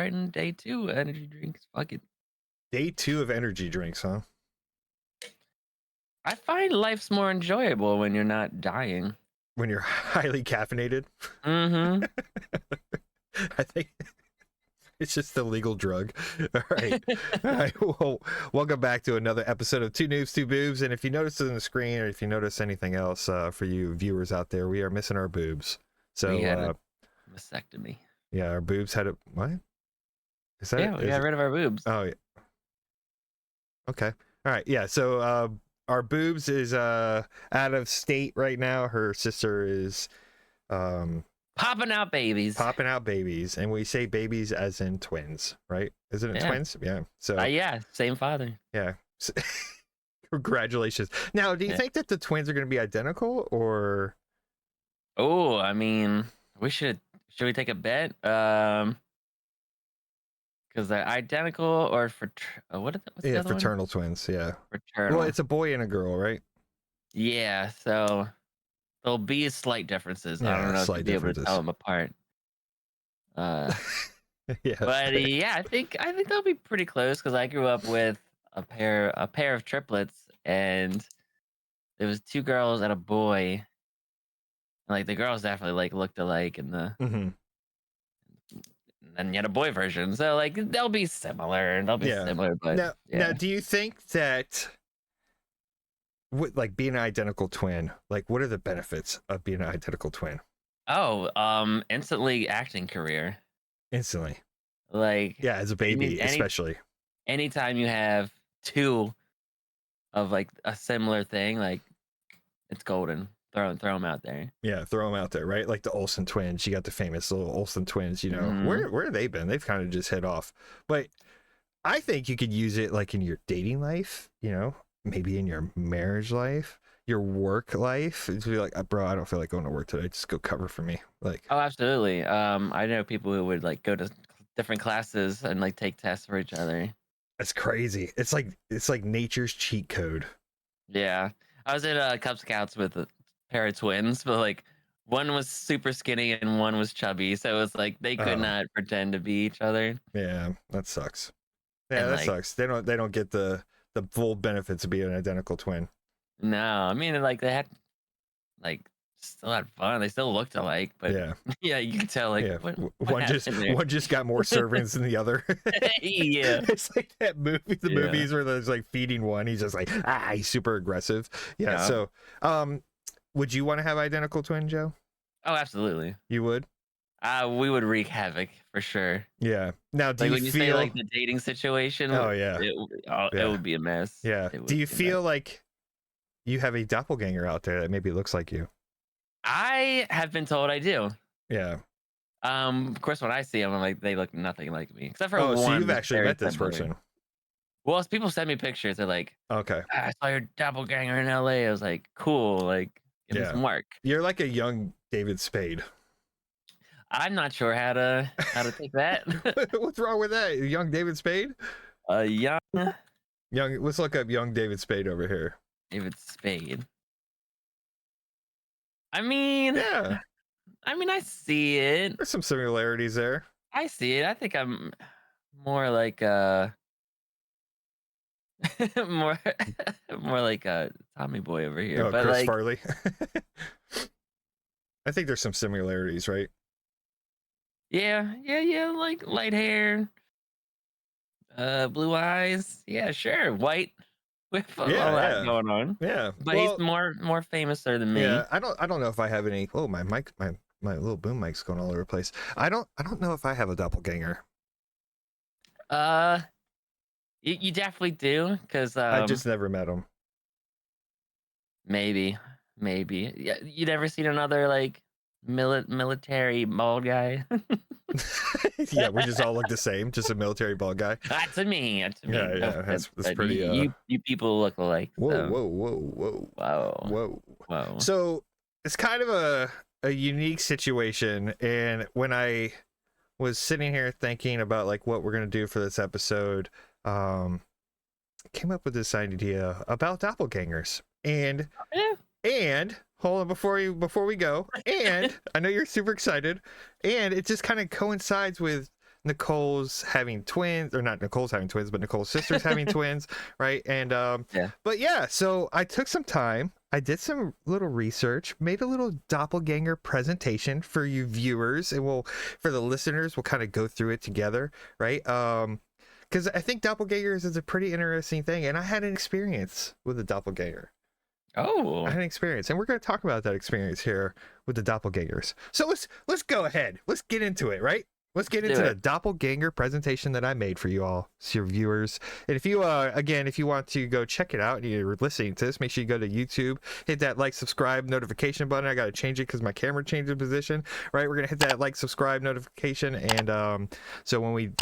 starting day 2 energy drinks. Fuck it. Day 2 of energy drinks, huh? I find life's more enjoyable when you're not dying. When you're highly caffeinated. Mm-hmm. I think it's just the legal drug. All right. All right. Well, welcome back to another episode of Two Noobs, Two Boobs. And if you notice it on the screen, or if you notice anything else, for you viewers out there, we are missing our boobs. So We had a vasectomy. yeah, our boobs had a what? Is that Yeah, we got rid of our boobs. Oh yeah. Okay. All right. Yeah. So our boobs is out of state right now. Her sister is Popping out babies. And we say babies as in twins, right? Isn't it twins? Yeah. So yeah, same father. Yeah. Congratulations. Now, do you think that the twins are going to be identical, or? Oh, I mean, should we take a bet? Because they're identical, or what's the other fraternal one? Twins. Yeah. Fraternal. Well, it's a boy and a girl, right? Yeah. So there'll be slight differences. Yeah, I don't know if you'll be able to tell them apart. Yeah. But yeah, I think they'll be pretty close because I grew up with a pair of triplets, and there was 2 girls and a boy. Like the girls definitely like looked alike, and then you had a boy version, so like they'll be similar. But now, do you think that like being an identical twin, like what are the benefits of being an identical twin? Oh, instantly acting career. Instantly. Like, yeah, as a baby, especially. Anytime you have 2 of like a similar thing, like it's golden. Throw them out there. Yeah, throw them out there, right? Like the Olsen twins. You got the famous little Olsen twins. You know, where have they been? They've kind of just hit off. But I think you could use it like in your dating life. You know, maybe in your marriage life, your work life. It's be like, bro, I don't feel like going to work today. Just go cover for me. Like, oh, absolutely. I know people who would like go to different classes and like take tests for each other. That's crazy. It's like nature's cheat code. Yeah, I was at Cub Scouts with a pair of twins, but like one was super skinny and one was chubby, so it was like they could not pretend to be each other. Yeah, that sucks. Yeah, that sucks. They don't get the full benefits of being an identical twin. No, I mean, like they had like still had fun. They still looked alike, but yeah, you can tell like one just got more servants than the other. Yeah, it's like that movie, movies where there's like feeding one, he's just like he's super aggressive. Yeah. So would you want to have identical twin, Joe? Oh, absolutely. You would? We would wreak havoc for sure. Yeah. Now, do like, you feel say like the dating situation? Oh yeah. It would be a mess. Yeah. Do you feel like you have a doppelganger out there that maybe looks like you? I have been told I do. Yeah. Of course, when I see them, I'm like, they look nothing like me, except for one. So you've actually met this person? Well, as people send me pictures, they're like, okay, I saw your doppelganger in LA. I was like, cool. Like, give me some work. You're like a young David Spade. I'm not sure how to take that. What's wrong with that? Young David Spade? Young. Let's look up young David Spade over here. David Spade. I mean, I see it. There's some similarities there. I see it. I think I'm more like more like a Tommy Boy over here. Oh, but Chris like, Farley. I think there's some similarities, right? Yeah. Like light hair, blue eyes. Yeah, sure. White. With all that going on. Yeah. But he's more famouser than me. Yeah. I don't know if I have any. Oh, my mic, my little boom mic's going all over the place. I don't know if I have a doppelganger. You definitely do, because I just never met him. Maybe. Yeah, you never seen another like military bald guy? Yeah, we just all look the same. Just a military bald guy. That's me. Yeah. That's pretty. You people look alike. Whoa. So it's kind of a unique situation, and when I was sitting here thinking about like what we're gonna do for this episode, came up with this idea about doppelgangers, and hold on before we go, and I know you're super excited, and it just kind of coincides with Nicole's having twins, or not Nicole's having twins, but Nicole's sister's having twins, right? And Yeah. but yeah, so I took some time, I did some little research, made a little doppelganger presentation for you viewers, and for the listeners, we'll kind of go through it together, right? Because I think doppelgangers is a pretty interesting thing, and I had an experience with a doppelganger. I Oh. had an experience, and we're going to talk about that experience here with the doppelgangers. So let's go ahead. Let's get into it, right? Let's get into the doppelganger presentation that I made for you all, so your viewers. And if you, again, if you want to go check it out and you're listening to this, make sure you go to YouTube, hit that like, subscribe, notification button. I got to change it because my camera changed in position, right? We're going to hit that like, subscribe, notification. And so when we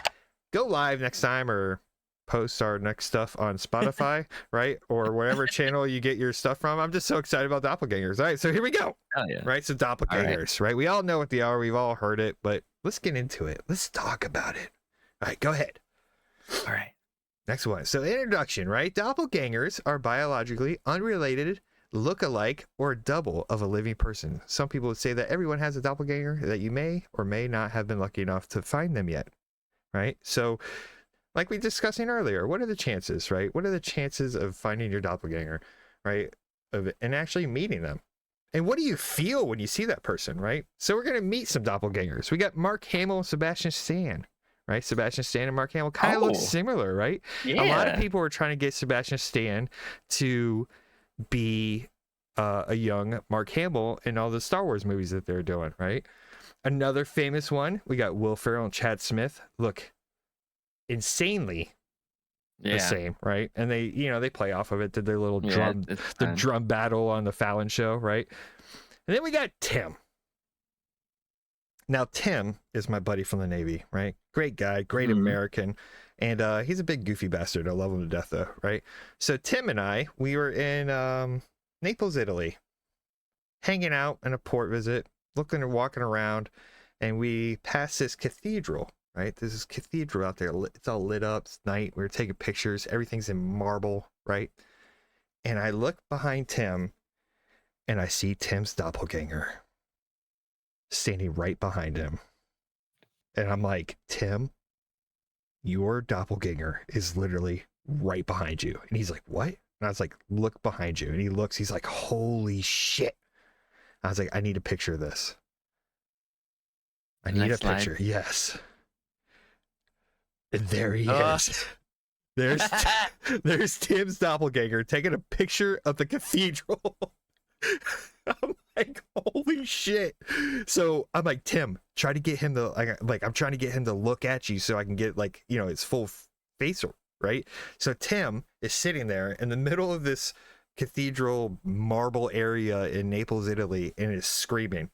go live next time, or post our next stuff on Spotify, right? Or whatever channel you get your stuff from. I'm just so excited about doppelgangers. All right, so here we go. Oh yeah. Right, so doppelgangers, right? We all know what they are. We've all heard it, but let's get into it. Let's talk about it. All right, go ahead. All right. Next one. So introduction, right? Doppelgangers are biologically unrelated, look-alike, or double of a living person. Some people would say that everyone has a doppelganger, that you may or may not have been lucky enough to find them yet, right? So like we discussing earlier, what are the chances, right? What are the chances of finding your doppelganger, right? And actually meeting them? And what do you feel when you see that person, right? So we're going to meet some doppelgangers. We got Mark Hamill and Sebastian Stan, right? Sebastian Stan and Mark Hamill kind of look similar, right? Yeah. A lot of people were trying to get Sebastian Stan to be a young Mark Hamill in all the Star Wars movies that they're doing, right? Another famous one, we got Will Ferrell and Chad Smith. Look insanely the same, right? And they, they play off of it, did their little drum battle on the Fallon show, right? And then we got Tim. Now Tim is my buddy from the Navy, right? Great guy, great American, and he's a big goofy bastard. I love him to death though, right? So Tim and I, we were in Naples, Italy, hanging out in a port visit, looking and walking around, and we passed this cathedral. Right, there's this cathedral out there. It's all lit up. It's night. We were taking pictures. Everything's in marble, right? And I look behind Tim, and I see Tim's doppelganger standing right behind him. And I'm like, Tim, your doppelganger is literally right behind you. And he's like, what? And I was like, look behind you. And he looks. He's like, holy shit. I was like, I need a picture of this. I need a picture. Yes. And there he is. There's Tim's doppelganger taking a picture of the cathedral. I'm like, holy shit. So I'm like, Tim, try to get him to I'm trying to get him to look at you so I can get his full face, right? So Tim is sitting there in the middle of this cathedral marble area in Naples, Italy, and is screaming,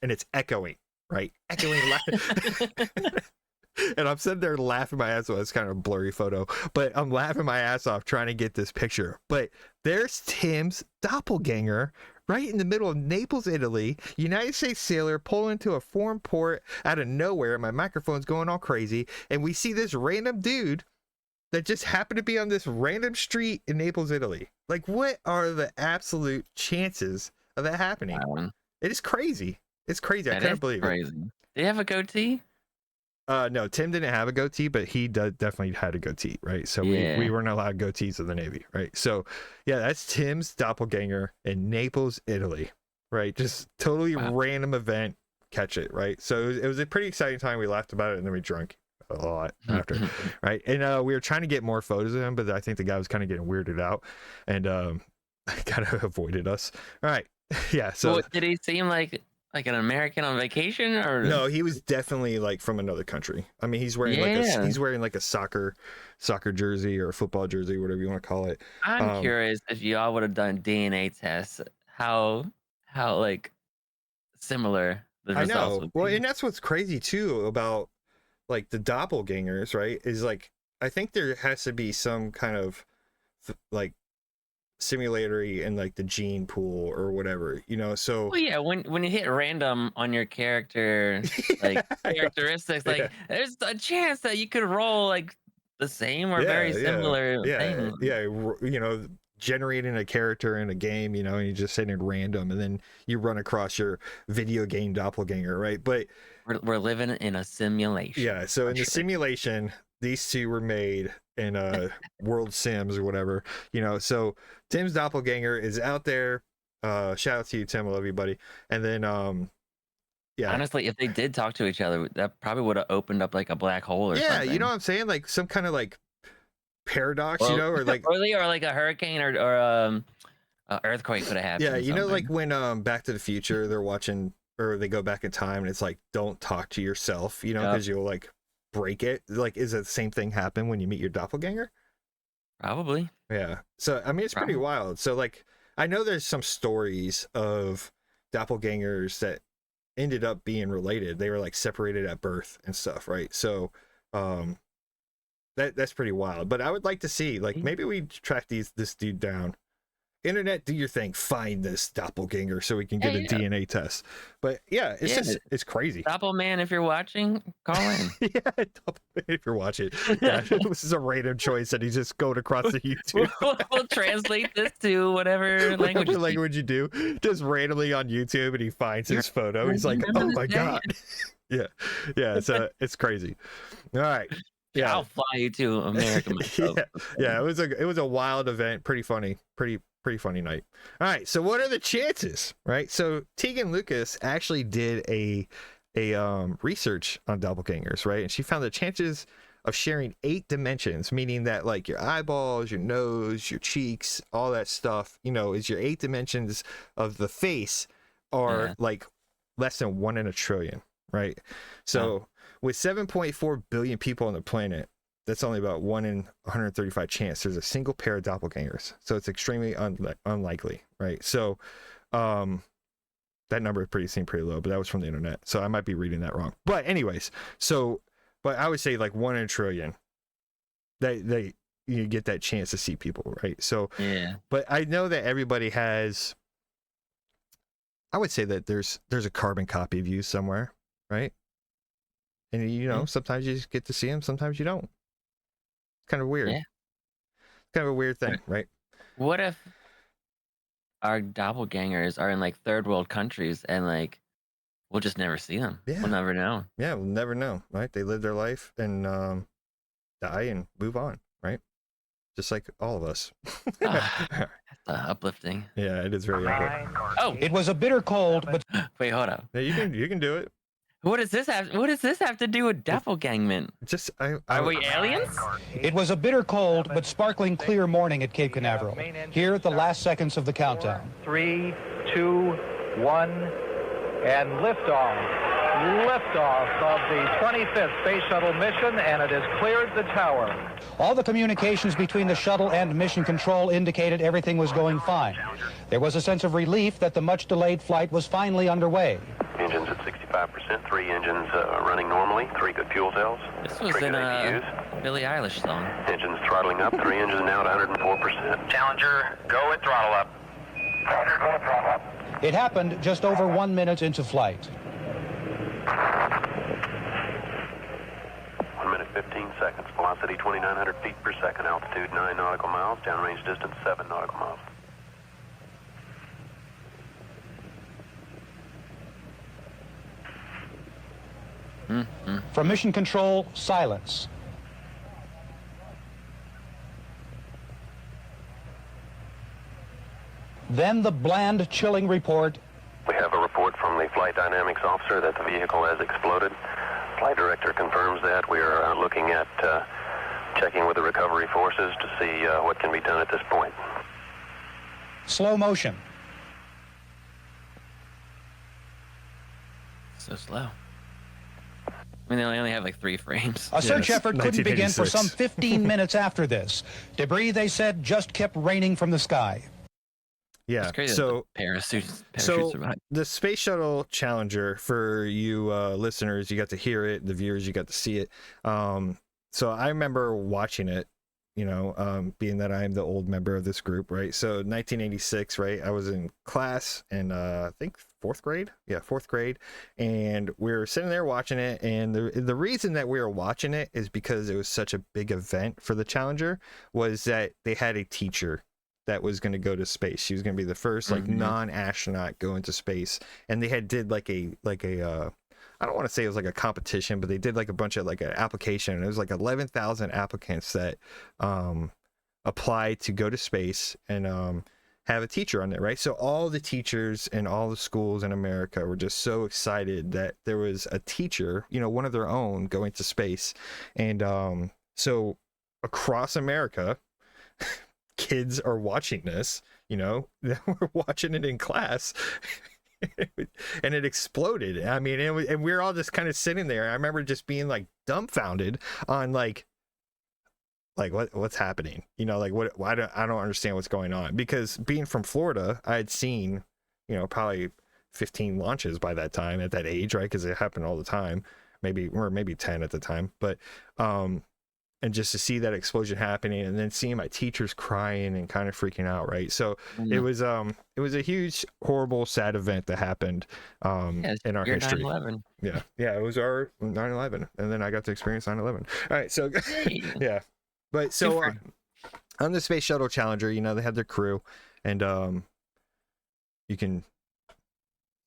and it's echoing, right? Echoing loud. And I'm sitting there laughing my ass off. It's kind of a blurry photo, but I'm laughing my ass off trying to get this picture. But there's Tim's doppelganger right in the middle of Naples, Italy. United States sailor pulling into a foreign port out of nowhere. My microphone's going all crazy. And we see this random dude that just happened to be on this random street in Naples, Italy. Like, what are the absolute chances of that happening? It is crazy. It's crazy. I couldn't believe it. Do you have a goatee? No, Tim didn't have a goatee, but he definitely had a goatee, right? So we weren't allowed goatees in the Navy, right? So yeah, that's Tim's doppelganger in Naples, Italy, right? Just totally random event. Catch it, right? So it was a pretty exciting time. We laughed about it, and then we drank a lot after, right? And we were trying to get more photos of him, but I think the guy was kind of getting weirded out, and kind of avoided us. All right, yeah. So did he seem like an American on vacation, or no? He was definitely from another country. I mean, he's wearing he's wearing a soccer jersey or a football jersey, whatever you want to call it. I'm curious if y'all would have done DNA tests, how similar the results would be. Well, and that's what's crazy too about the doppelgangers, right? Is I think there has to be some kind of simulatory in the gene pool or whatever, so well, yeah, when you hit random on your character characteristics, there's a chance that you could roll the same or very similar things. generating a character in a game, you know, and you just sitting in random, and then you run across your video game doppelganger, right? But we're living in a simulation. yeah, so in the sure. simulation, these two were made in World Sims or whatever, you know. So Tim's doppelganger is out there. Shout out to you, Tim. I love you, buddy. And then yeah. Honestly, if they did talk to each other, that probably would have opened up like a black hole or Yeah, something. you know what I'm saying? Like some kind of like paradox, Well, you know, or like or like a hurricane or an earthquake could have happened. yeah, you know, like when Back to the Future, they're watching or they go back in time and it's like don't talk to yourself, you know, because you'll like break it. Like, is that the same thing happen when you meet your doppelganger? Probably. Yeah. So I mean, it's pretty wild. So like, I know there's some stories of doppelgangers that ended up being related. They were like separated at birth and stuff, right? So that's pretty wild. But I would like to see, like, maybe we track this dude down. Internet, do your thing. Find this doppelganger so we can get a DNA test. But yeah, it's just it's crazy. Doppelman, if you're watching, call in. Yeah, Doppelman, if you're watching. Yeah, this is a random choice that he's just going across the YouTube. We'll translate this to whatever language you do. Just randomly on YouTube, and he finds his photo. He's like, "Oh my god!" Yeah. It's crazy. All right. Yeah, I'll fly you to America myself. Yeah. It was a wild event. Pretty funny. Pretty funny night. All right, so what are the chances, right? So Tegan Lucas actually did a research on doppelgangers, right? And she found the chances of sharing 8 dimensions, meaning that like your eyeballs, your nose, your cheeks, all that stuff, you know, is your 8 dimensions of the face are like less than 1 in a trillion, right? So with 7.4 billion people on the planet, that's only about 1 in 135 chance there's a single pair of doppelgangers. So it's extremely unlikely, right? So that number seemed pretty low, but that was from the internet. So I might be reading that wrong. But anyways, but I would say like 1 in a trillion. You get that chance to see people, right? So yeah. But I know that everybody has, I would say that there's a carbon copy of you somewhere, right? And you know, sometimes you just get to see them, sometimes you don't. Kind of weird. Yeah. Kind of a weird thing, right? What if our doppelgangers are in like third world countries and like we'll just never see them? Yeah. We'll never know. Yeah, we'll never know, right? They live their life and die and move on, right? Just like all of us. That's uplifting. Yeah, it is very uplifting. Oh, it was a bitter cold, but wait, hold up. Yeah, you can do it. What does this have to do with doppelgangment? Just are we aliens? It was a bitter cold but sparkling clear morning at Cape Canaveral. Here at the last seconds of the countdown. 3, 2, 1, and liftoff. Liftoff of the 25th Space Shuttle mission, and it has cleared the tower. All the communications between the shuttle and mission control indicated everything was going fine. There was a sense of relief that the much-delayed flight was finally underway. Engines at 65%, 3 engines running normally, 3 good fuel cells. This was in a Billie Eilish song. Engines throttling up, 3 engines now at 104%. Challenger, go at throttle up. Challenger, go at throttle up. It happened just over 1 minute into flight. 1 minute, 15 seconds. Velocity 2,900 feet per second. Altitude 9 nautical miles. Downrange distance 7 nautical miles. From mission control, silence. Then the bland, chilling report. We have a report from the flight dynamics officer that the vehicle has exploded. Flight director confirms that. We are looking at checking with the recovery forces to see what can be done at this point. Slow motion. So slow. I mean, they only have like 3 frames. A search effort couldn't begin for some 15 minutes after this. Debris, they said, just kept raining from the sky. Yeah, so parachutes survived. The Space Shuttle Challenger, for you listeners, you got to hear it. The viewers, you got to see it. So I remember watching it, you know, being that I'm the old member of this group, right? So 1986, right? I was in class in, I think, 4th grade. Yeah, 4th grade. And we were sitting there watching it. And the reason that we were watching it is because it was such a big event for the Challenger was that they had a teacher that was going to go to space. She was going to be the first like non-astronaut go into space. And they had did like a I don't want to say it was like a competition, but they did like a bunch of like an application. It was like 11,000 applicants that applied to go to space and have a teacher on there, right? So all the teachers in all the schools in America were just so excited that there was a teacher, you know, one of their own, going to space. And so across America, kids are watching this, you know, we're watching it in class. And it exploded. I mean, and we were all just kind of sitting there. I remember just being like dumbfounded on like what's happening, you know, like I don't understand what's going on, because being from Florida, I had seen, you know, probably 15 launches by that time at that age, right? Because it happened all the time, maybe 10 at the time, but and just to see that explosion happening and then seeing my teachers crying and kind of freaking out, right? So it was a huge, horrible, sad event that happened in our history. 9/11. Yeah, it was our 9/11, and then I got to experience 9/11. All right, so yeah, but so on the Space Shuttle Challenger, you know, they had their crew, and you can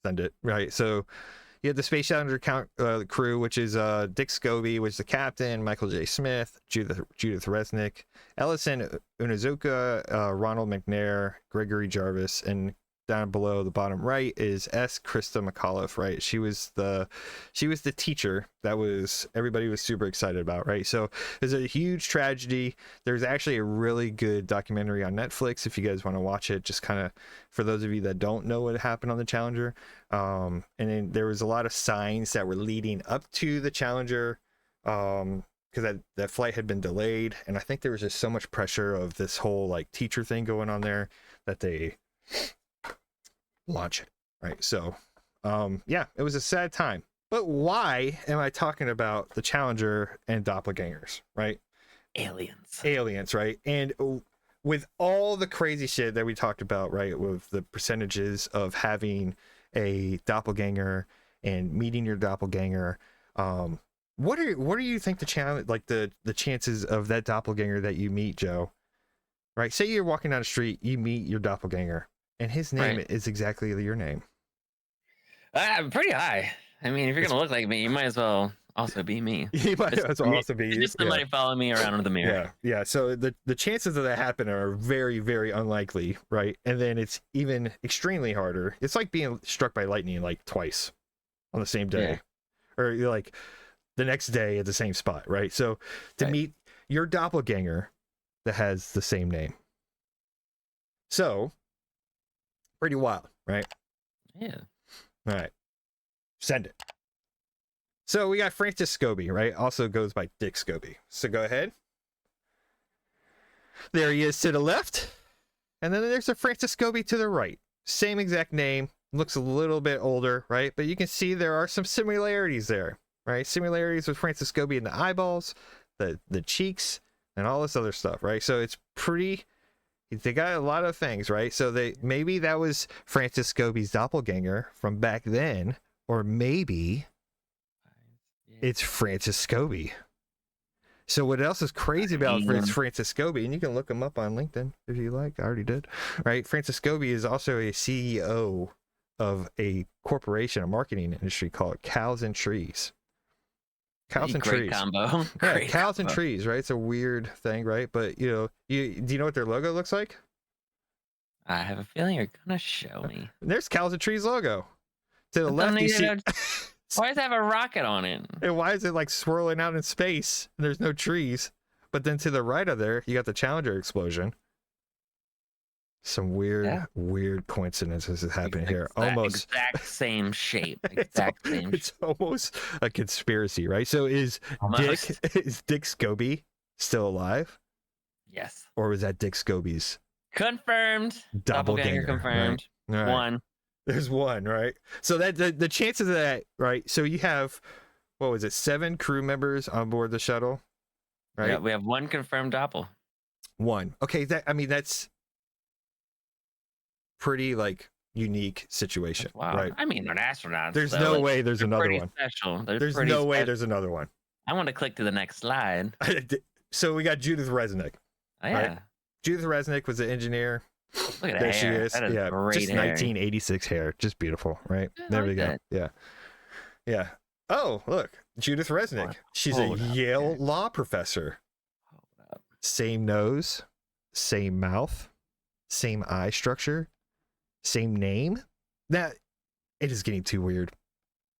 send it, right? So you had the Space Challenger crew, which is Dick Scobie, which is the captain, Michael J. Smith, Judith Resnick, Ellison Unazuka, Ronald McNair, Gregory Jarvis, and down below the bottom right is S. Krista McAuliffe, right? She was the teacher that everybody was super excited about, right? So there's a huge tragedy. There's actually a really good documentary on Netflix if you guys want to watch it, just kind of for those of you that don't know what happened on the Challenger. And then there was a lot of signs that were leading up to the Challenger, because that flight had been delayed, and I think there was just so much pressure of this whole like teacher thing going on there that they launch it, right? So yeah, it was a sad time. But why am I talking about the Challenger and doppelgangers, right? Aliens, right? And with all the crazy shit that we talked about, right, with the percentages of having a doppelganger and meeting your doppelganger, what do you think the challenge, like the chances of that doppelganger that you meet, Joe, right? Say you're walking down the street, you meet your doppelganger, and his name is exactly your name. Pretty high. I mean, if you're gonna look like me, you might as well also be me. You might as well also be just somebody follow me around with the mirror. Yeah. So the chances of that happening are very, very unlikely, right? And then it's even extremely harder. It's like being struck by lightning like twice on the same day, or you're like the next day at the same spot, right? So to meet your doppelganger that has the same name, so pretty wild, right? Yeah. All right, send it. So we got Francis Scobie, right? Also goes by Dick Scobie. So go ahead. There he is to the left. And then there's a Francis Scobie to the right. Same exact name. Looks a little bit older, right? But you can see there are some similarities there, right? Similarities with Francis Scobie in the eyeballs, the cheeks, and all this other stuff, right? So it's pretty... They got a lot of things, right? So maybe that was Francis Scobie's doppelganger from back then, or maybe it's Francis Scobie. So what else is crazy about Francis Scobie, and you can look him up on LinkedIn if you like, I already did, right? Francis Scobie is also a CEO of a corporation, a marketing industry called Cows and Trees. Cows and Great trees. Combo. Yeah, cows and trees, right? It's a weird thing, right? But do you know what their logo looks like? I have a feeling you're gonna show me. There's Cows and Trees logo. To the left, you see. Why does it have a rocket on it? And why is it like swirling out in space? And there's no trees. But then to the right of there, you got the Challenger explosion. Some weird coincidences is happening here. Almost exact same shape. It's almost a conspiracy, right? So is Dick Scobie still alive? Yes. Or was that Dick Scobie's confirmed doppelganger? Confirmed. Right. Right. One. There's one, right? So that the chances of that, right? So you have, what was it, 7 crew members on board the shuttle, right? Yeah, we have one confirmed doppel. One. Okay, that's pretty like unique situation. Wow. Right? I mean, they're astronauts. There's no way there's another one. Special. There's no way there's another one. I want to click to the next slide. So we got Judith Resnick. Oh, yeah. Right? Judith Resnick was an engineer. Look at There that she hair. is. That is Yeah, great just hair. 1986 hair. Just beautiful, right? Yeah, I There we like go. that. Yeah. Yeah. Oh, look. Judith Resnick. She's a Hold up Yale here. law professor. Hold up. Same nose, same mouth, same eye structure, same name. That it is getting too weird.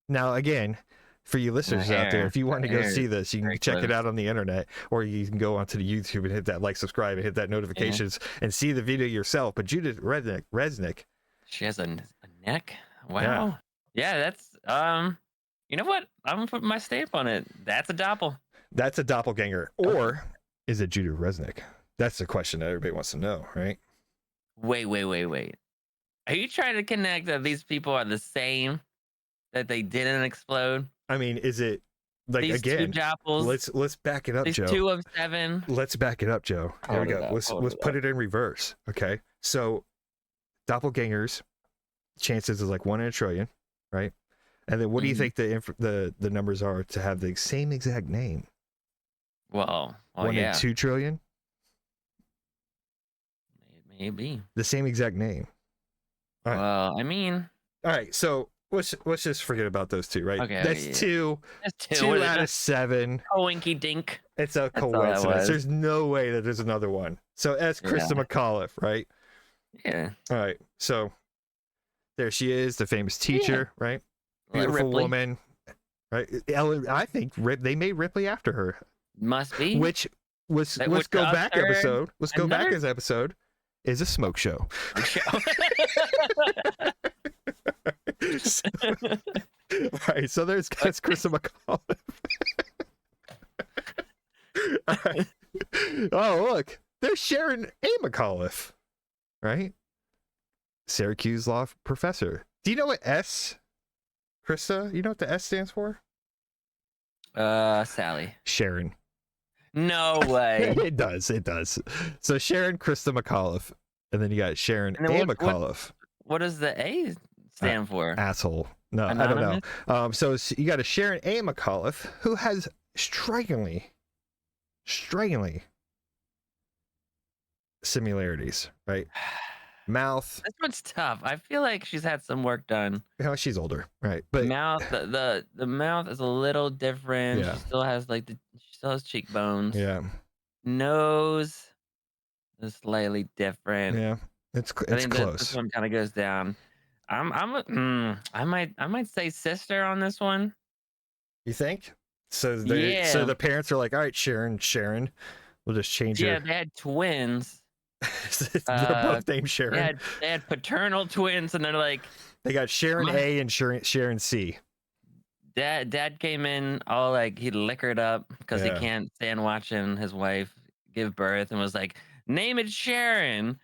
Now, again, for you listeners out there, hair. if you want to The go hair see is this, you can very check it close. out on the internet, or you can go onto the YouTube and hit that like, subscribe, and hit that notifications and see the video yourself. But Judith Resnick, She has a neck. Wow. Yeah, that's you know what? I'm gonna put my stamp on it. That's a doppel. that's a doppelganger, or is it Judith Resnick? That's the question that everybody wants to know, right? Wait. Are you trying to connect that these people are the same? That they didn't explode? I mean, is it like These again? two doppels. Let's back it up, These Joe. 2 of 7. Let's back it up, Joe. There we Hold it go. up, Let's hold it put up. it in reverse. Okay. So doppelgangers, chances is like 1 in a trillion, right? And then what do you think the numbers are to have the same exact name? Well, 1 yeah. in 2 trillion? Maybe. The same exact name. All right. Well, I mean, All right. So let's just forget about those two, right? Okay, That's yeah. two. that's 2. 2 out of 7. Coinky dink. It's a That's all that coincidence. was. There's no way that there's another one. So that's Krista Yeah. McAuliffe, right? Yeah. All right. So there she is, the famous teacher, right? Beautiful Ripley. woman, right? I think they made Ripley after her, Must be. which was That let's was go the back third- episode. Let's go back another- as episode is a smoke show. So- all right, so that's Krista McAuliffe. All right. Oh, look, there's Sharon A. McAuliffe, right? Syracuse law professor. Do you know what S, Krista? You know what the S stands for? Sally. Sharon. No way. It does. So Sharon Krista McAuliffe, and then you got Sharon And then A. what- McAuliffe. What does the A stand for? Asshole. No, I don't know. So you got a Sharon A. McAuliffe who has strikingly similarities, right? Mouth. This one's tough. I feel like she's had some work done. You know, she's older, right? But Mouth, the mouth is a little different. Yeah. She still has she still has cheekbones. yeah, Nose is slightly different. yeah, it's I think this close. one kind of goes down. I might say sister on this one. You think? So Yeah. so the parents are like, all right, Sharon, we'll just change Yeah, her. they had twins. They're both named Sharon. They had paternal twins, and they're like, They got Sharon My- A and Sharon C. Dad came in all like he liquored up because Yeah. he can't stand watching his wife give birth, and was like, name it Sharon.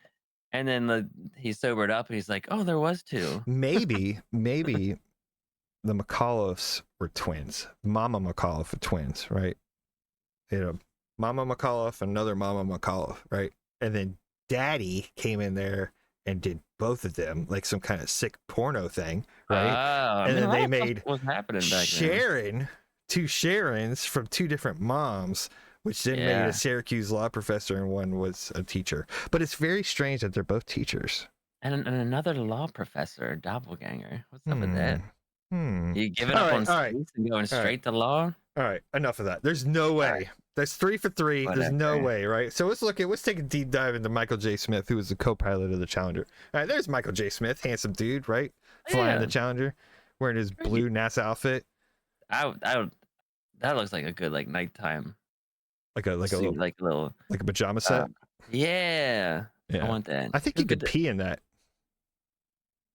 And then he sobered up, and he's like, oh, there was 2. Maybe the McAuliffes were twins. Mama McAuliffe were twins, right? You know, Mama McAuliffe, another Mama McAuliffe, right? And then Daddy came in there and did both of them, like some kind of sick porno thing, right? Oh, And then they what the made fuck was happening back then? Sharon, 2 Sharons from 2 different moms, which then made Yeah. a Syracuse law professor and one was a teacher. But it's very strange that they're both teachers. And another law professor, doppelganger. What's up with that? You giving All up right, on all right, space and going straight to law? All right, enough of that. There's no way. right. That's 3 for 3. There's no Whatever. way, right? So let's take a deep dive into Michael J. Smith, who was the co-pilot of the Challenger. All right, there's Michael J. Smith, handsome dude, right? Flying Yeah. the Challenger, wearing his blue NASA outfit, That looks like a good suit, nighttime like a little, like a little. like a pajama set. Yeah, I Yeah, want that. I think you could pee in that.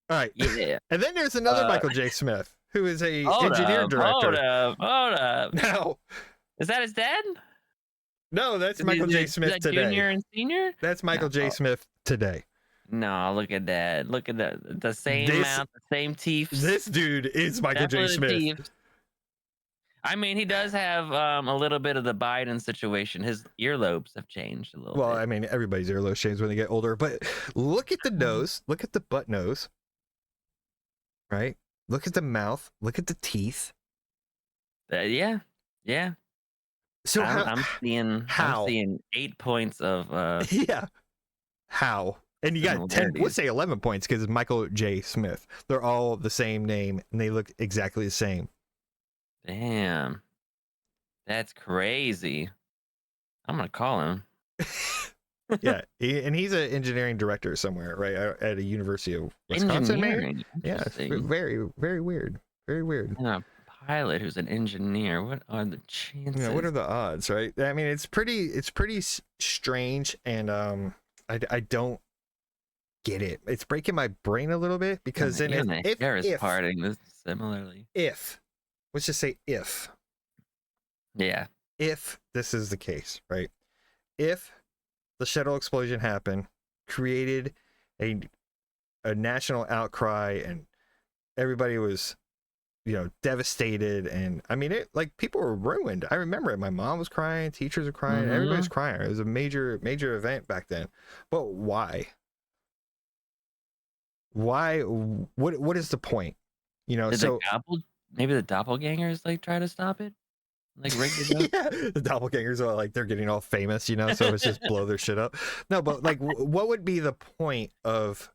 All right, Yeah. and then there's another Michael J. Smith, who is a engineer director. Hold up. Now, Is that his dad? no, that's Is Michael he- J. is Smith that today. Junior and senior? That's Michael J. No. Smith today. No, look at that. Look at that. The same This- mouth, the same teeth. This dude is Michael J. Smith. I mean, he does have a little bit of the Biden situation. His earlobes have changed a little Well, bit. I mean, everybody's earlobes change when they get older, but look at the nose, look at the butt nose, right? Look at the mouth, look at the teeth. Yeah. So So I'm seeing how? I'm seeing 8 points of yeah, How? And you got 10, let's say 11 points because it's Michael J. Smith. They're all the same name and they look exactly the same. Damn. That's crazy. I'm going to call him. Yeah. And he's an engineering director somewhere, right? At a University of Wisconsin, maybe? Yeah. Very, very weird. Very weird. And a pilot who's an engineer. What are the chances? Yeah, what are the odds, right? I mean, it's pretty strange, and I don't get it. It's breaking my brain a little bit because then if parting this similarly. Let's just say if this is the case, right? If the shuttle explosion happened, created a national outcry, and everybody was, devastated, and I mean, people were ruined. I remember it. My mom was crying, teachers were crying, everybody was crying. It was a major event back then. But why? What is the point? Maybe the doppelgangers try to stop it, rig it up. Yeah, the doppelgangers are they're getting all famous, so it's just blow their shit up. No, but what would be the point of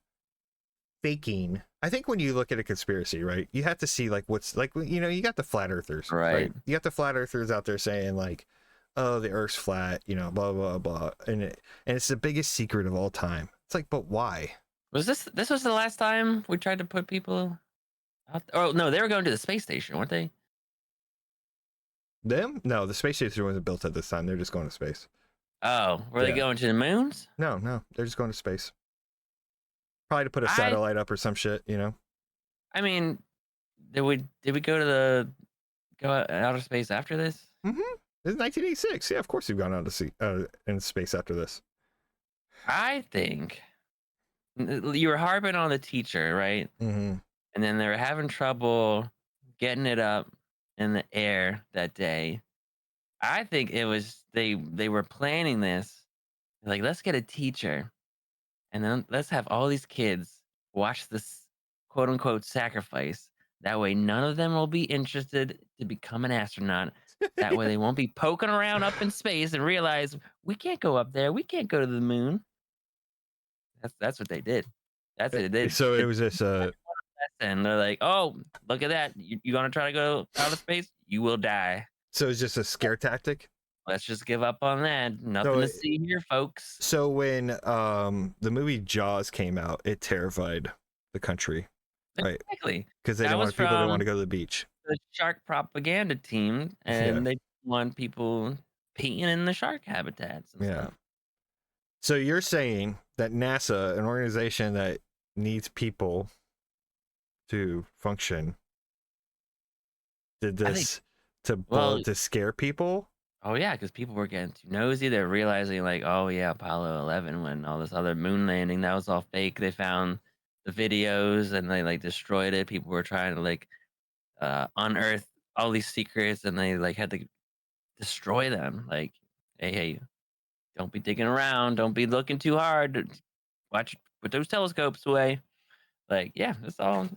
faking? I think when you look at a conspiracy, right, you have to see what's you got the flat earthers, right? You got the flat earthers out there saying oh, the earth's flat, blah blah blah, and it's the biggest secret of all time. It's but why? Was this was the last time we tried to put people out? Oh no, they were going to the space station, weren't they? Them? No, the space station wasn't built at this time. They're just going to space. Oh, were they going to the moons? No, they're just going to space. Probably to put a satellite up or some shit, I mean, did we go out of space after this? Mm-hmm. This is 1986. Yeah, of course we've gone out to in space after this. I think you were harping on the teacher, right? Mm-hmm. And then they were having trouble getting it up in the air that day. I think it was they were planning this. Let's get a teacher, and then let's have all these kids watch this quote unquote sacrifice. That way, none of them will be interested to become an astronaut. That way, they won't be poking around up in space and realize we can't go up there. We can't go to the moon. That's what they did. That's what they did. So it was this. And they're like, "Oh, look at that! You gonna try to go out of space? You will die." So it's just a scare tactic. Let's just give up on that. Nothing to see here, folks. So when the movie Jaws came out, it terrified the country, right? Exactly. Because they didn't want people to want to go to the beach. The shark propaganda team, and they want people peeing in the shark habitats and stuff. So you're saying that NASA, an organization that needs people to function, did this to scare people? Oh yeah, because people were getting too nosy. They're realizing oh yeah, Apollo 11, when all this other moon landing, that was all fake. They found the videos and they destroyed it. People were trying to unearth all these secrets, and they had to destroy them. Hey, don't be digging around. Don't be looking too hard. Watch, put those telescopes away. It's all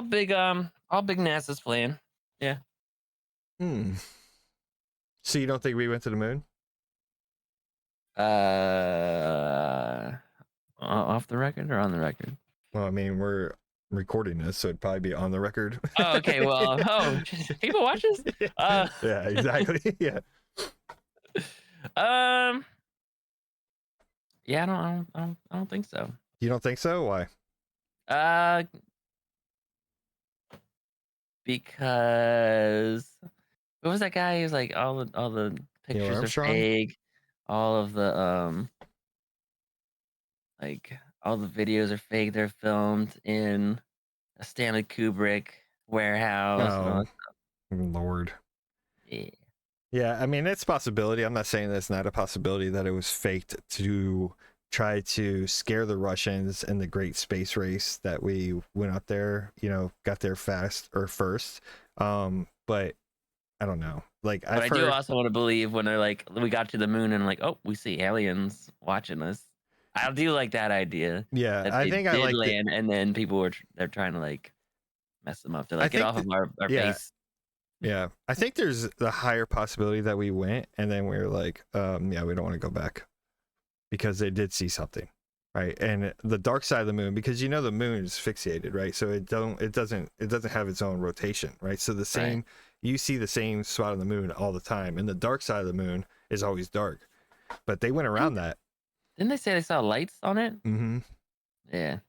big NASA's plan. Yeah. So you don't think we went to the moon? Off the record or on the record? Well, I mean, we're recording this, so it'd probably be on the record. Oh, okay. Well, people watch this? Yeah, exactly. Yeah. Yeah, I don't think so. You don't think so? Why? Because what was that guy? He was all the pictures are fake, all of the all the videos are fake. They're filmed in a Stanley Kubrick warehouse. Oh, Lord. Yeah. Yeah, I mean, it's a possibility. I'm not saying that's not a possibility that it was faked to try to scare the Russians in the great space race that we went out there, got there first. But I don't know. I do also want to believe when they're we got to the moon and oh, we see aliens watching us. I do like that idea. Yeah, I think I like land, and then people they're trying to mess them up to get off of our base. Yeah, I think there's the higher possibility that we went and then we were yeah, we don't want to go back. because they did see something, right? And the dark side of the moon, because the moon is fixated, right? So it doesn't have its own rotation, right? So the same, you see the same spot on the moon all the time, and the dark side of the moon is always dark. But they went around that. Didn't they say they saw lights on it? Mm-hmm. Yeah.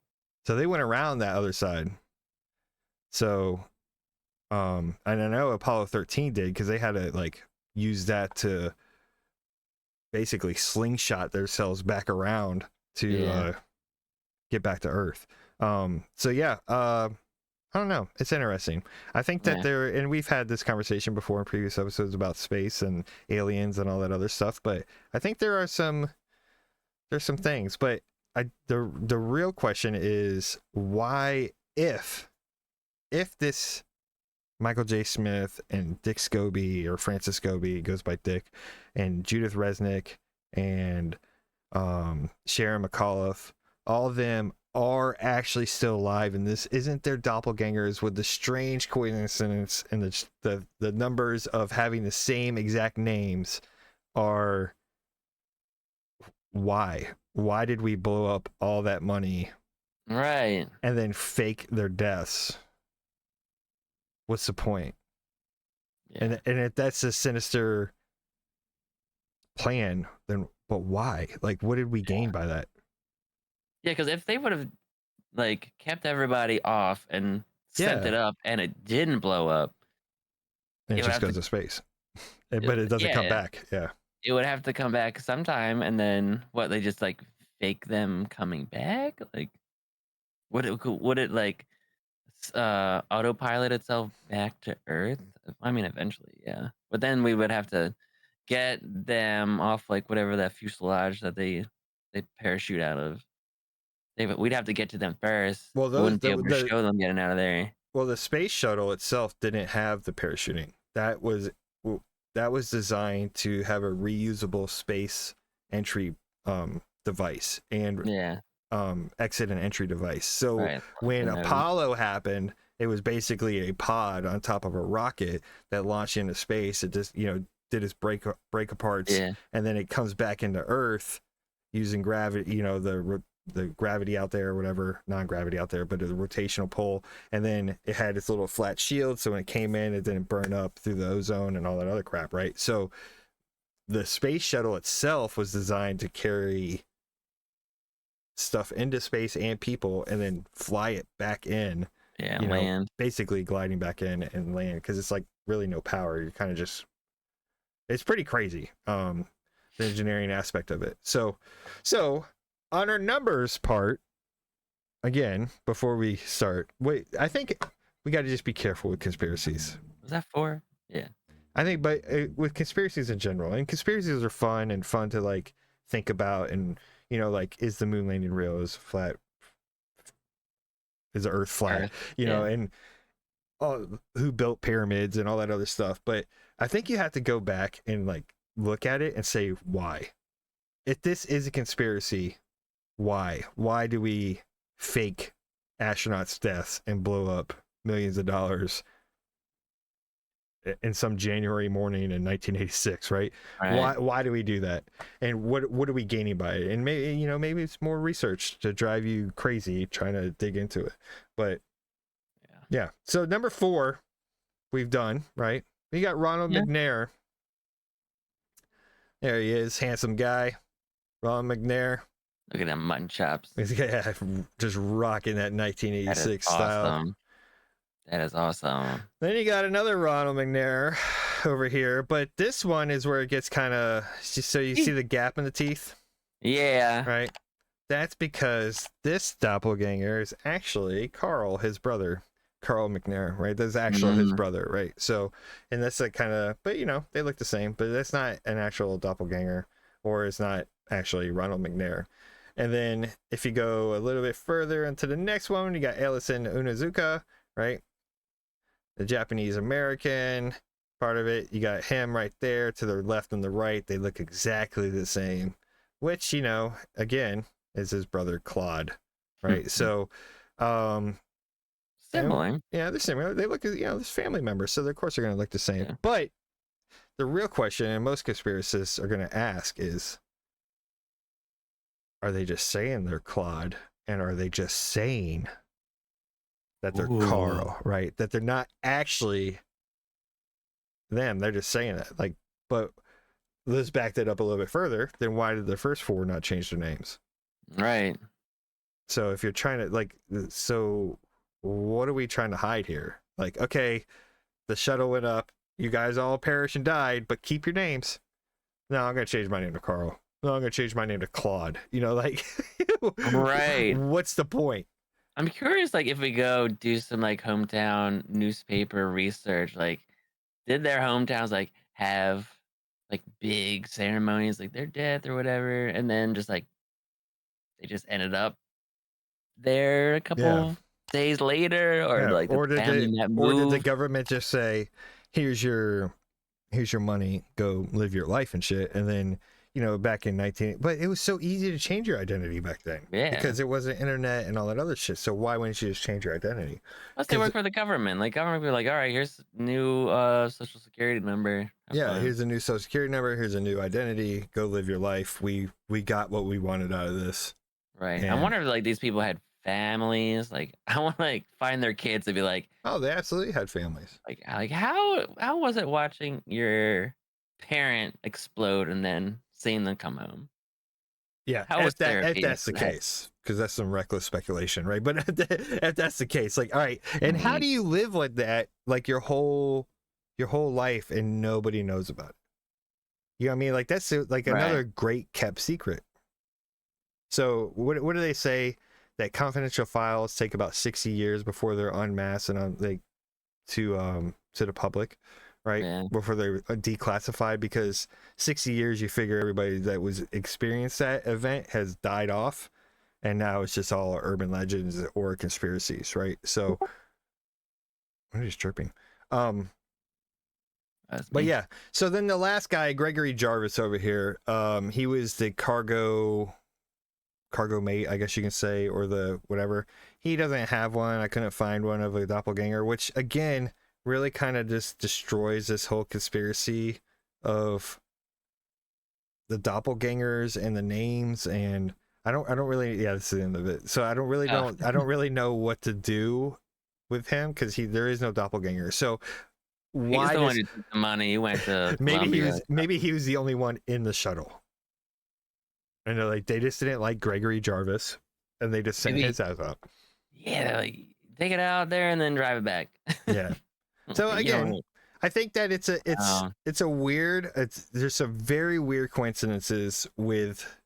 So they went around that other side. So, and I know Apollo 13 did, because they had to like use that to basically slingshot themselves back around to get back to Earth. So yeah, I don't know. It's interesting. I think that and we've had this conversation before in previous episodes about space and aliens and all that other stuff, but I think there's some things, but the real question is why, if this Michael J. Smith and Dick Scobie, or Francis Scobie, goes by Dick, and Judith Resnick and Sharon McAuliffe, all of them are actually still alive, and this isn't their doppelgangers, with the strange coincidence and the numbers of having the same exact names are why did we blow up all that money, right, and then fake their deaths? What's the point? And if that's a sinister plan, then but why? Like, what did we gain by that? Yeah, because if they would have like kept everybody off and sent it up, and it didn't blow up, and it just goes to space, but it doesn't come back. It would have to come back sometime, and then what? They just like fake them coming back? Like, would it like autopilot itself back to Earth? I mean, eventually, yeah. But then we would have to get them off like whatever that fuselage that they parachute out of. We'd have to get to them first. Well, we wouldn't be able to show them getting out of there. Well, the space shuttle itself didn't have the parachuting. That was designed to have a reusable space entry device and exit and entry device. So when Apollo happened, it was basically a pod on top of a rocket that launched into space. It just did its break aparts, and then it comes back into Earth using gravity. The gravity out there, or whatever, non-gravity out there, but the rotational pull, and then it had its little flat shield, so when it came in, it didn't burn up through the ozone and all that other crap, right? So the space shuttle itself was designed to carry stuff into space and people, and then fly it back in, land, basically gliding back in and land, because it's like really no power. You're kind of just, it's pretty crazy, the engineering aspect of it. So on our numbers part, again, before we start, I think we got to just be careful with conspiracies. Was that 4? Yeah. I think, but with conspiracies in general, and conspiracies are fun to like think about, and like, is the moon landing real? Is the Earth flat? And who built pyramids and all that other stuff. But I think you have to go back and like look at it and say why. If this is a conspiracy, why do we fake astronauts' deaths and blow up millions of dollars in some January morning in 1986, right? Why do we do that? And what are we gaining by it? And maybe it's more research to drive you crazy trying to dig into it. But yeah. So number 4 we've done, right? We got Ronald McNair. There he is, handsome guy, Ronald McNair. Look at them mutton chops. Yeah, just rocking that 1986 style. Awesome. That is awesome. Then you got another Ronald McNair over here, but this one is where it gets kind of, so you see the gap in the teeth? Yeah. Right? That's because this doppelganger is actually Carl, his brother. Carl McNair, right? That's actually his brother, right? So, and that's like kind of, but they look the same, but that's not an actual doppelganger, or it's not actually Ronald McNair. And then if you go a little bit further into the next one, you got Ellison Unazuka, right? The Japanese American part of it. You got him right there to the left and the right. They look exactly the same, which, again, is his brother Claude, right? So, similar. Yeah, they're similar. They look, this family members, so of course they're going to look the same. Yeah. But the real question, and most conspiracists are going to ask, is are they just saying they're Claude, and are they just saying that they're Ooh. Carl, right? That they're not actually them. They're just saying it. Like, but let's back that up a little bit further. Then why did the first four not change their names? Right. So if you're trying to like, so what are we trying to hide here? Like, okay, the shuttle went up. You guys all perished and died, but keep your names. No, I'm gonna change my name to Carl. No, I'm gonna change my name to Claude. You know, like, Right. What's the point? I'm curious, like, if we go do some like hometown newspaper research, like, did their hometowns like have like big ceremonies, like their death or whatever, and then just like they just ended up there a Yeah. couple days later, or Yeah. like the family that moved. Or did the government just say, here's your money, go live your life and shit, and then, you know, back in but it was so easy to change your identity back then. Yeah. Because it wasn't internet and all that other shit. So why wouldn't you just change your identity? Plus, they work for the government. Like, government would be like, all right, here's new social security number. Have Yeah, fun. here's a new social security number, here's a new identity, go live your life. We got what we wanted out of this. Right. And I wonder if like these people had families. Like, I want to like find their kids and be like, oh, they absolutely had families. like how was it watching your parent explode and then seeing them come home? Yeah, How was if therapy that's the after that? case, because that's some reckless speculation, right? But if that's the case, like, all right, and how do you live like that, like your whole life, and nobody knows about it? You know what I mean? Like that's like another great kept secret. So what do they say? That confidential files take about 60 years before they're unmasked and like to the public, right? Yeah. Before they're declassified, because 60 years, you figure everybody that was experienced that event has died off, and now it's just all urban legends or conspiracies, right? So I'm just chirping. But yeah, so then the last guy, Gregory Jarvis over here, he was the cargo mate, I guess you can say, or the whatever. He doesn't have one. I couldn't find one of a doppelganger, which again really kind of just destroys this whole conspiracy of the doppelgangers and the names. And I don't really, yeah, this is the end of it. So I don't really know what to do with him, because there is no doppelganger. So why he's the one who took the money? He went to maybe he was the only one in the shuttle. And they just didn't like Gregory Jarvis, and they just sent his ass up. Yeah, like take it out there and then drive it back. Yeah. So again, I think that there's some very weird coincidences with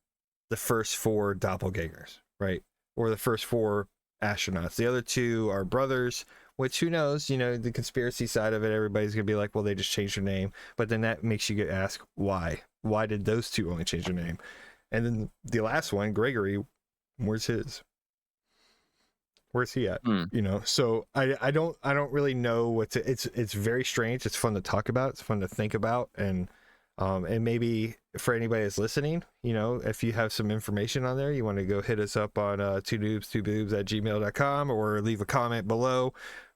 the first four doppelgangers, right? Or the first four astronauts. The other two are brothers, which who knows, you know, the conspiracy side of it, everybody's gonna be like, well, they just changed their name. But then that makes you ask why? Why did those two only change their name? And then the last one, Gregory, where's he at? You know, so I don't really know what to. It's very strange. It's fun to talk about. It's fun to think about, and maybe for anybody that's listening, you know, if you have some information on there, you want to go hit us up on 2noobs2boobs@gmail.com, or leave a comment below,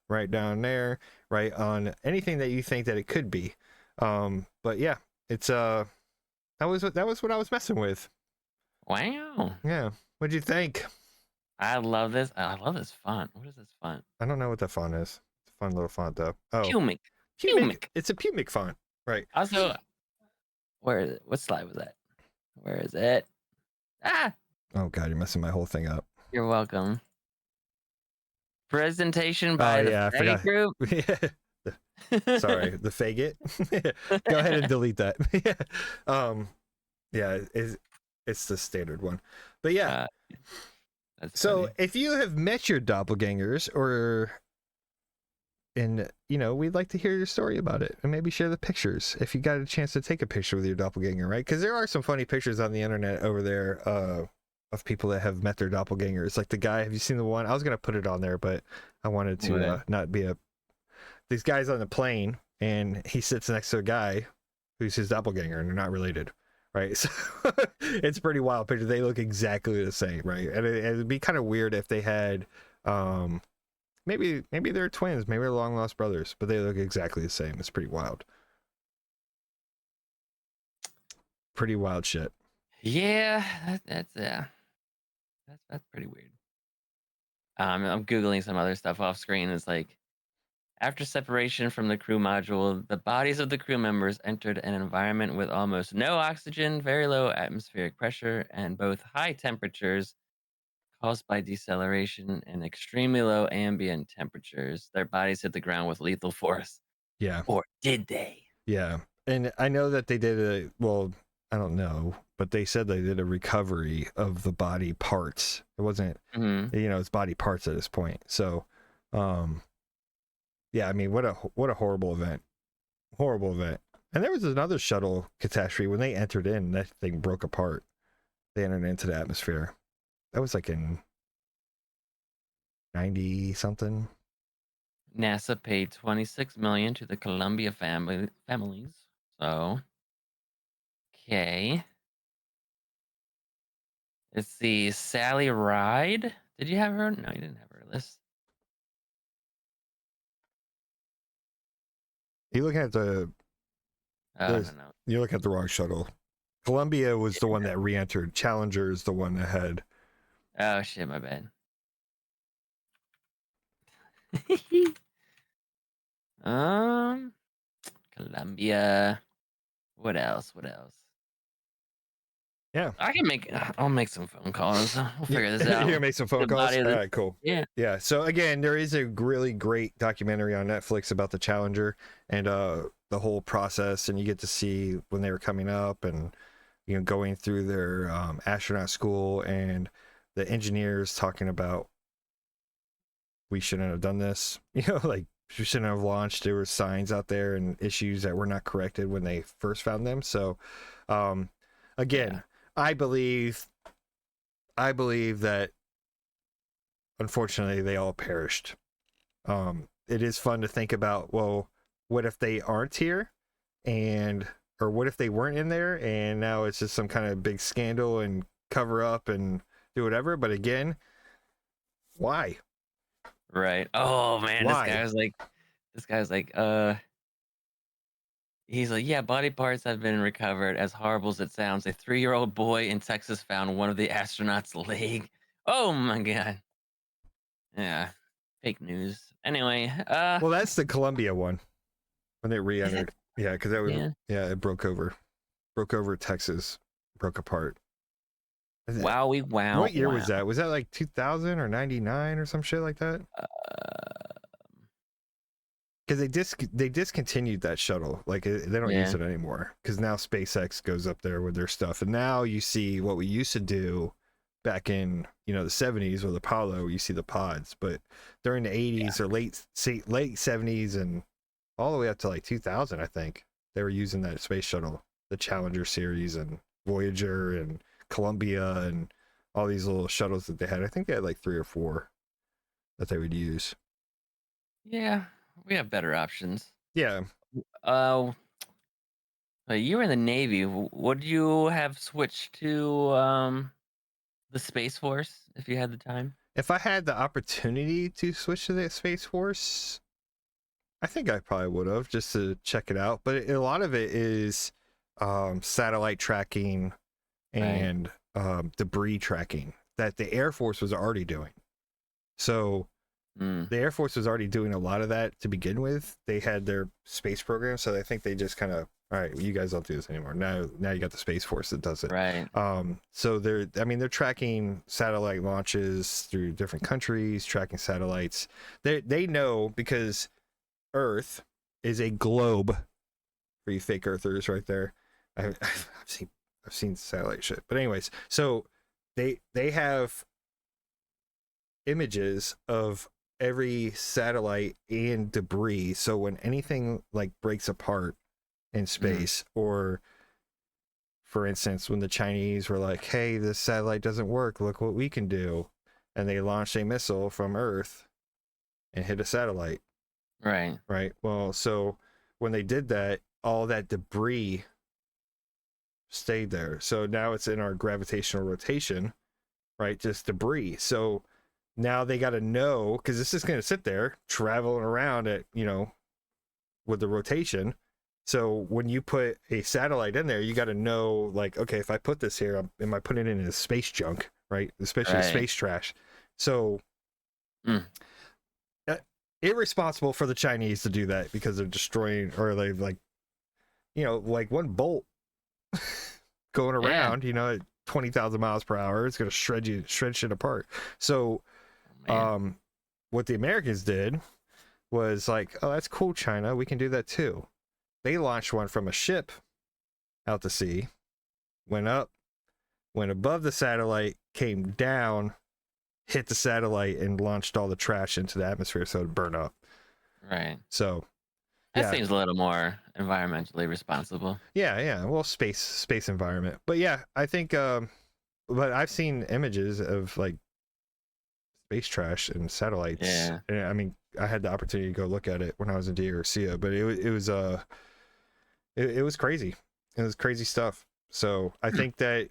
right down there, right on anything that you think that it could be. But yeah, it's that was what I was messing with. Wow. Yeah. What'd you think? I love this. I love this font. What is this font? I don't know what that font is. It's a fun little font, though. Oh, Pumic. It's a Pumic font, right? Also, where is it? What slide was that? Where is it? Ah! Oh, God, you're messing my whole thing up. You're welcome. Presentation by the Faggot Group. Yeah. Sorry, the Faggot. Go ahead and delete that. Yeah, it's the standard one. But yeah. So funny. if you have met your doppelgangers, and you know, we'd like to hear your story about it, and maybe share the pictures if you got a chance to take a picture with your doppelganger, right? Because there are some funny pictures on the internet over there of people that have met their doppelgangers. Like the guy, have you seen the one? I was gonna put it on there, but I wanted to not be these guys on the plane, and he sits next to a guy who's his doppelganger, and they're not related. Right, so it's a pretty wild picture. They look exactly the same, right? And it'd be kind of weird if they had, maybe they're twins, maybe they're long lost brothers, but they look exactly the same. It's pretty wild. Pretty wild shit. Yeah, that's That's pretty weird. I'm googling some other stuff off screen. It's like after separation from the crew module, the bodies of the crew members entered an environment with almost no oxygen, very low atmospheric pressure, and both high temperatures caused by deceleration and extremely low ambient temperatures. Their bodies hit the ground with lethal force. Yeah. Or did they? Yeah. And I know that they did I don't know, but they said they did a recovery of the body parts. It wasn't, it's body parts at this point. So, yeah, I mean, what a horrible event. Horrible event. And there was another shuttle catastrophe when they entered in, that thing broke apart. They entered into the atmosphere. That was like in 90 something. NASA paid $26 million to the Columbia families. So, okay. Let's see. Sally Ride. Did you have her? No, you didn't have her list. You're looking at no. You're looking at the wrong shuttle. Columbia was the one that re-entered. Challenger is the one that had. Oh shit, my bad. Columbia. What else? Yeah. I'll make some phone calls. We'll figure this out. You're gonna make some phone calls? All right, cool. Yeah. Yeah. So again, there is a really great documentary on Netflix about the Challenger and the whole process, and you get to see when they were coming up and going through their astronaut school, and the engineers talking about we shouldn't have done this. Like we shouldn't have launched. There were signs out there and issues that were not corrected when they first found them. So again, yeah. I believe that unfortunately they all perished. It is fun to think about, well, what if they aren't here, or what if they weren't in there and now it's just some kind of big scandal and cover up and do whatever. But again, why? Right. Oh man, why? this guy's like, he's like, yeah, body parts have been recovered. As horrible as it sounds, a 3-year-old boy in Texas found one of the astronauts' leg. Oh my god. Yeah. Fake news. Anyway, well, that's the Columbia one when they re-entered. Yeah, because that was it broke over Texas, broke apart. Wowie wow. What year was that? Was that like 2000 or 99 or some shit like that? Because they discontinued that shuttle. Like they don't use it anymore. Because now SpaceX goes up there with their stuff, and now you see what we used to do back in the 70s with Apollo. You see the pods, but during the 80s or late 70s and all the way up to like 2000, I think they were using that space shuttle, the Challenger series and Voyager and Columbia and all these little shuttles that they had. I think they had like 3 or 4 that they would use. Yeah, we have better options. Yeah. You were in the Navy. Would you have switched to the Space Force if you had the time? If I had the opportunity to switch to the Space Force, I think I probably would have, just to check it out. But a lot of it is satellite tracking and debris tracking that the Air Force was already doing. So the Air Force was already doing a lot of that to begin with. They had their space program, so I think they just kind of, all right, you guys don't do this anymore. Now you got the Space Force that does it. Right. So they're tracking satellite launches through different countries, tracking satellites. They know, because Earth is a globe, for you fake earthers right there. I've seen satellite shit. But anyways, so they have images of every satellite and debris. So when anything like breaks apart in space, or for instance, when the Chinese were like, hey, this satellite doesn't work, look what we can do, and they launched a missile from Earth and hit a satellite. Right. Well, so when they did that, all that debris stayed there. So now it's in our gravitational rotation, right? Just debris. So now they got to know, because this is going to sit there traveling around at, with the rotation. So when you put a satellite in there, you got to know, like, okay, if I put this here, am I putting it in space junk, right? Especially space trash. So irresponsible for the Chinese to do that because they're destroying, or they like, you know, like one bolt going around, you know, at 20,000 miles per hour, it's going to shred shit apart. So, what the Americans did was like, oh, that's cool, China, we can do that too. They launched one from a ship out to sea, went up, went above the satellite, came down, hit the satellite, and launched all the trash into the atmosphere so it'd burn up. Right. So that seems a little more environmentally responsible. Yeah. Well, space environment. But yeah, I think but I've seen images of like space trash and satellites. Yeah. And I mean, I had the opportunity to go look at it when I was in Garcia, but it was crazy. It was crazy stuff. So I think that.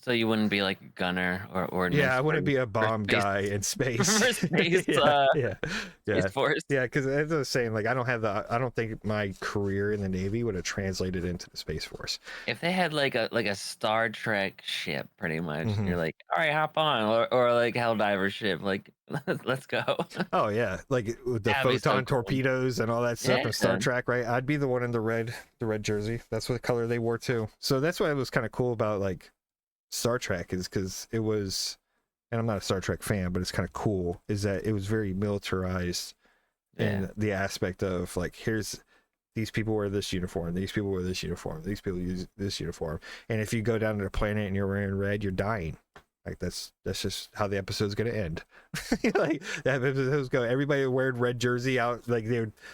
So you wouldn't be like a gunner or ordnance. Yeah, I wouldn't be a bomb guy in space. For space, Space Force. Yeah, because as I was saying, like I don't think my career in the Navy would have translated into the Space Force. If they had like a Star Trek ship, pretty much, you're like, all right, hop on, or like Helldiver ship, like let's go. Oh yeah, like with the photon torpedoes and all that stuff in Star Trek, right? I'd be the one in the red jersey. That's what color they wore too. So that's why it was kind of cool about like Star Trek, is because it was, and I'm not a Star Trek fan, but it's kind of cool, is that it was very militarized in the aspect of like, here's these people wear this uniform, these people wear this uniform, these people use this uniform, and if you go down to the planet and you're wearing red, you're dying. Like that's just how the episode's gonna end. Like that episode's go, everybody wearing red jersey out, like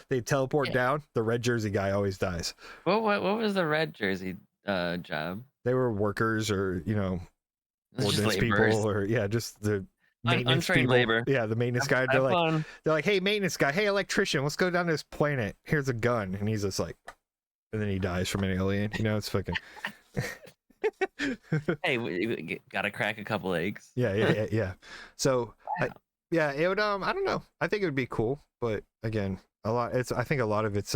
they teleport down, the red jersey guy always dies. What was the red jersey job? They were workers, or you know, ordnance people, or just the maintenance untrained people. labor. Yeah, the maintenance guy. They're like, hey, maintenance guy, hey, electrician, let's go down to this planet. Here's a gun, and he's just like, and then he dies from an alien. You know, it's fucking. Hey, we gotta crack a couple eggs. Yeah. So, wow. It would. I don't know. I think it would be cool, but again, I think a lot of it's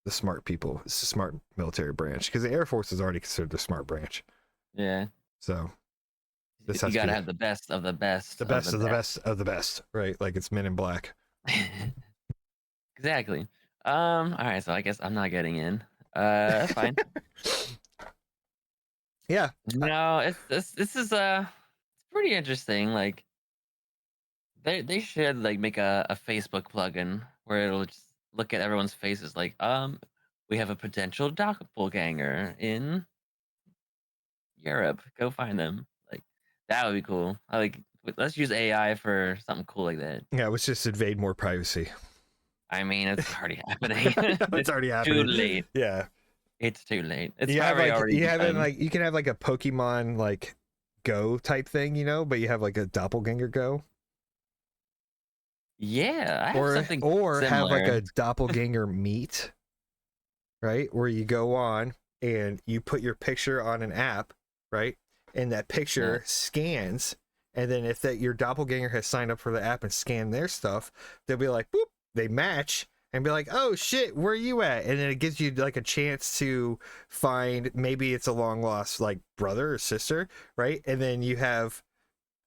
the smart people. It's a smart military branch, because the Air Force is already considered the smart branch. Yeah. So you gotta have the best of the best. The best of the best of the best, right? Like it's Men in Black. Exactly. All right. So I guess I'm not getting in. That's fine. Yeah. No, this is it's pretty interesting. Like they should like make a Facebook plugin where it'll just look at everyone's faces like, we have a potential doppelganger in Europe. Go find them. Like that would be cool. Let's use AI for something cool like that. Yeah, let's just invade more privacy. I mean, it's already happening. It's already happening. Too late. Yeah. It's too late. It's you probably have already done. like you can have like a Pokemon like Go type thing, you know, but you have like a doppelganger Go. Yeah, I have something or similar. have like a doppelganger meet, right? Where you go on and you put your picture on an app, right? And that picture scans, and then if your doppelganger has signed up for the app and scanned their stuff, they'll be like, boop, they match, and be like, oh shit, where are you at? And then it gives you like a chance to find, maybe it's a long lost like brother or sister, right? And then you have,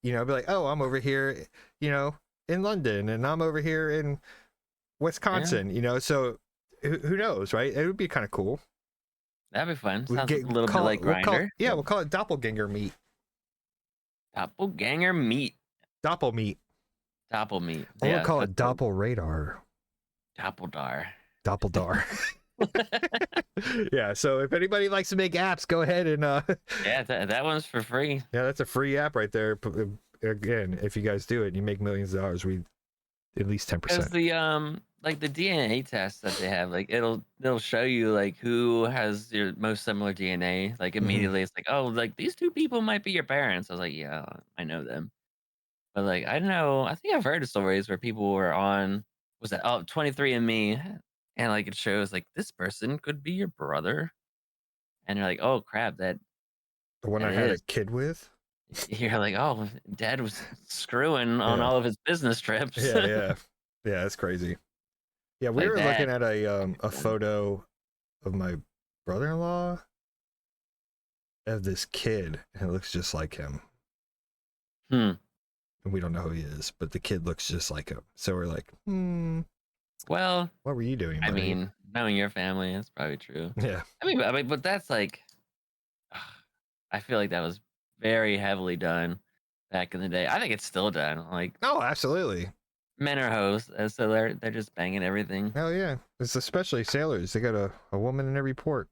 you know, be like, oh, I'm over here, you know, in London, and I'm over here in Wisconsin, you know, so who knows, right? It would be kind of cool. That'd be fun. Sounds a little bit like Grindr. We'll call it doppelganger meet. Doppelganger meet. Doppel meet. Doppel meet. We'll call it doppel radar. Doppeldar. Doppeldar. Yeah, so if anybody likes to make apps, go ahead and yeah, that one's for free. Yeah, that's a free app right there. Again, if you guys do it and you make millions of dollars, we at least 10%. Because the like the DNA test that they have, like it'll show you like who has your most similar DNA. Like immediately it's like, oh, like these two people might be your parents. I was like, yeah, I know them. But like I think I've heard of stories where people were on 23andMe, and like it shows like this person could be your brother, and you're like, oh crap, the one I had a kid with. You're like, oh, dad was screwing on all of his business trips. Yeah, that's crazy. Yeah, we were looking at a photo of my brother-in-law. of this kid, and it looks just like him. And we don't know who he is, but the kid looks just like him. So we're like, well, what were you doing, buddy? I mean, knowing your family, that's probably true. Yeah. I mean, but that's like, I feel like that was very heavily done back in the day. I think it's still done. Like, no, absolutely. Men are hoes, so they're just banging everything. Hell yeah. It's especially sailors. They got a woman in every port.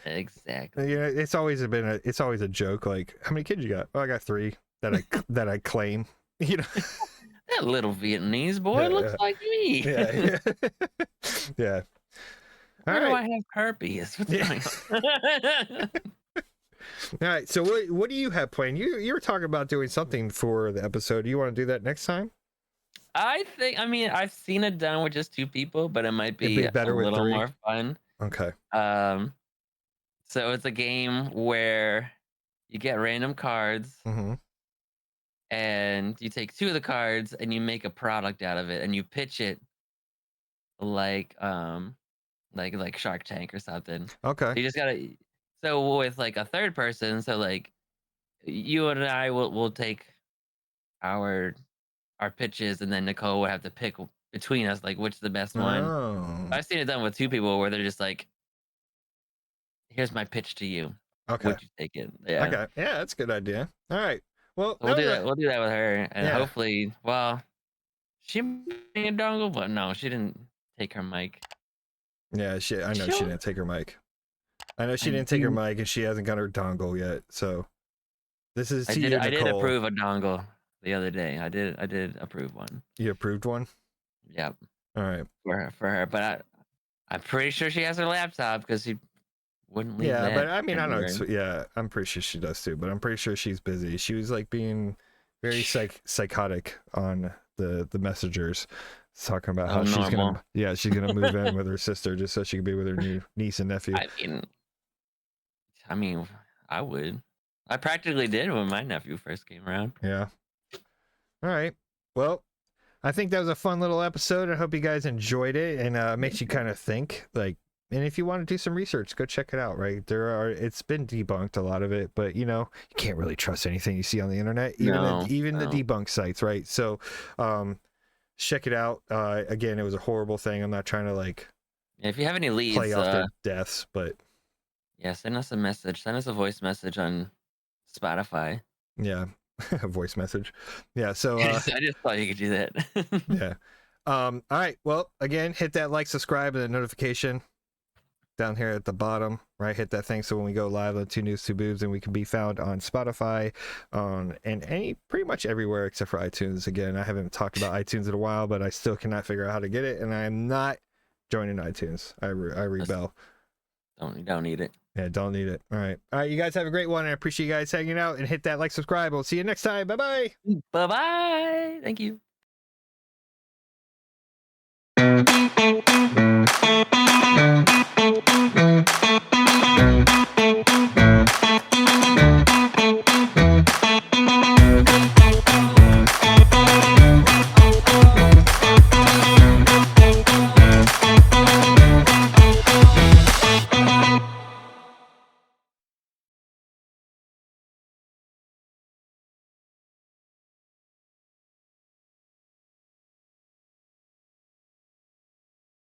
Exactly. You know, it's always a joke. Like, how many kids you got? Oh, I got 3 that I claim. You know, that little Vietnamese boy looks like me. Yeah. Yeah. Why do I have herpes? What's going on? All right. So what do you have planned? You were talking about doing something for the episode. Do you want to do that next time? I mean, I've seen it done with just 2 people, but it might be better a with little 3. more fun. Okay. So it's a game where you get random cards, and you take 2 of the cards and you make a product out of it, and you pitch it like Shark Tank or something. Okay. You just gotta. So with like a third person, so like you and I will take our pitches, and then Nicole would have to pick between us like which is the best one. Oh. I've seen it done with 2 people where they're just like, here's my pitch to you. Okay. Would you take it? Yeah. Okay. Yeah, that's a good idea. All right. Well, We'll do that. We'll do that with her, and Yeah. hopefully, well, she made a dongle, but no, she didn't take her mic. Yeah, I know she didn't take her mic. I know she didn't take her mic, and she hasn't got her dongle yet. So this is to you, Nicole. I did approve a dongle the other day. I did approve one. You approved one? Yep. All right. For her, but I'm pretty sure she has her laptop because she wouldn't leave. Yeah, that but I mean, I anywhere. know. Yeah, I'm pretty sure she does too. But I'm pretty sure she's busy. She was like being very psychotic on the messengers, talking about how she's gonna move in with her sister just so she can be with her new niece and nephew. I mean, I would. I practically did when my nephew first came around. Yeah. All right. Well, I think that was a fun little episode. I hope you guys enjoyed it, and makes you kind of think. Like, and if you want to do some research, go check it out. Right, it's been debunked, a lot of it, but you can't really trust anything you see on the internet, even the debunked sites. Right. So, check it out. Again, it was a horrible thing. I'm not trying to if you have any leads, play off their deaths, but yeah, send us a message. Send us a voice message on Spotify. Yeah. A voice message. Yeah. So I just thought you could do that. Yeah. All right. Well, again, hit that like, subscribe, and the notification down here at the bottom, right? Hit that thing so when we go live on 2noobs2boobs, and we can be found on Spotify, and pretty much everywhere except for iTunes. Again, I haven't talked about iTunes in a while, but I still cannot figure out how to get it, and I am not joining iTunes. I rebel. Don't need it. Yeah, don't need it. All right. You guys have a great one. I appreciate you guys hanging out, and hit that like, subscribe. We'll see you next time. Bye-bye. Bye-bye. Thank you.